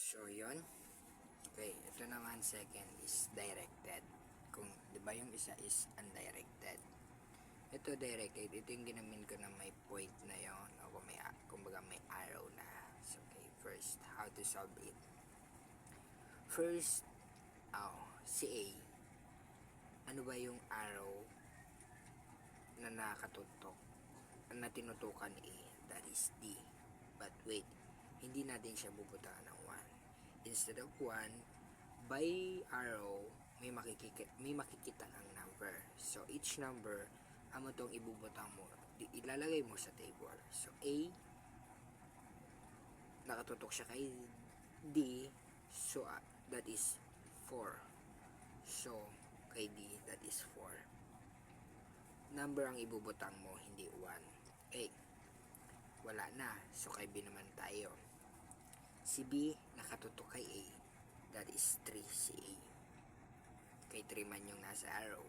So, yun. Okay, ito naman second is directed. Kung, di ba yung isa is undirected. Ito directed, ito yung ginamin ko na may point na yon o kung may, kumbaga may arrow na. So, okay, first, how to solve it. First, si A. Ano ba yung arrow na nakatutok, na tinutukan A? That is D. But wait, hindi natin siya bubutaan ng 1. Instead of 1, by arrow, may makikita ang number. So, each number, amo tong ibubutang mo, ilalagay mo sa table. So, A, nakatutok siya kay D. So, that is 4. So, kay D, that is 4. Number ang ibubutang mo, hindi 1. A, wala na. So, kay B naman tayo. Si B, nakatutok kay A. That is 3, si A. Kay 3 man yung nasa arrow.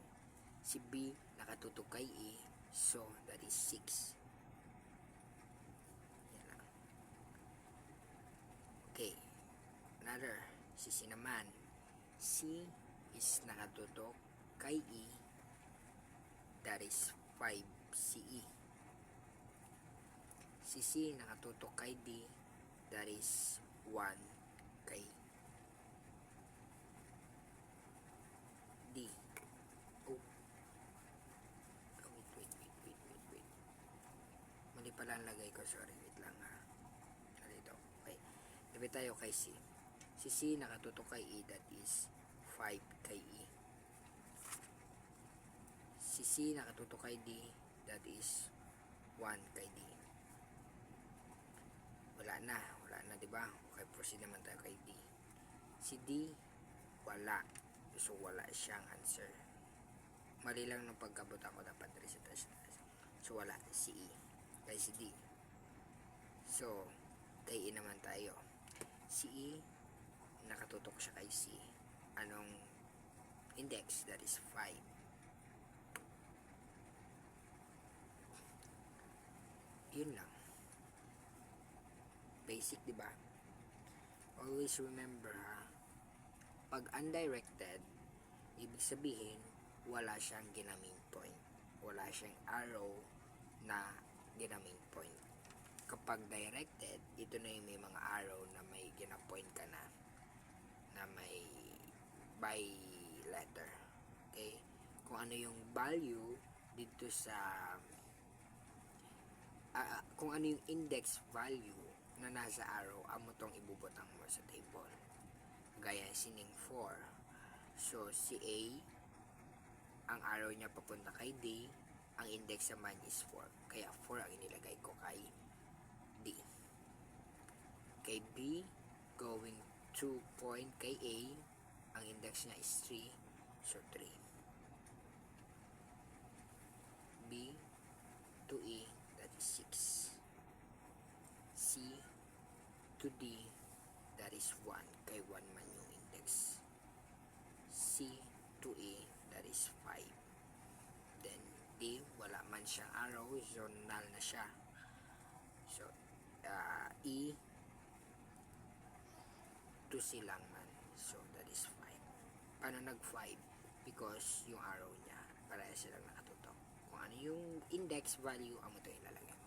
Si B, nakatutok kay A. So, that is 6. Yan lang. Okay. Another. Si C naman. C is nakatutok kay E. That is 5, si E. Si C, nakatutok kay D. That is 1, kay D. Oh. Wait. Mali pala ang lagay ko. Sorry, wait lang ha. Dito. Okay. Labi tayo kay C. Si C, nakatutok kay E. That is 5, kay E. Si C, nakatutok kay D. That is 1, kay D. Wala na, diba? Okay, proceed naman tayo kay D. Si D, wala. So, wala siyang answer. Mali lang ng pagkabot ako, dapat reset. So, wala. Si E. Kay si D. So, kay E naman tayo. Si E, nakatutok siya kay C. Anong index? That is 5. Yun lang. Basic, diba? Always remember ha, pag undirected, ibig sabihin wala siyang ginaming point, wala siyang arrow na ginaming point. Kapag directed, ito na yung may mga arrow na may ginapoint ka na may by letter. Okay, kung ano yung value dito sa kung ano yung index value na nasa arrow, amo tong ibubutang mo sa table. Gaya sining 4. So, si A, ang arrow niya papunta kay D, ang index naman is 4. Kaya 4 ang inilagay ko kay D. Kay B, going to point kay A, ang index niya is 3. So, 3. B to E, that is 6. C to D, that is 1. Kay 1 man yung index. C to E, that is 5. Then D, wala man siyang arrow, so null na siya. So E to C lang man, so that is 5. Paano nag 5? Because yung arrow niya, para silang nakatutok. Kung ano yung index value, amo ito ilalagay.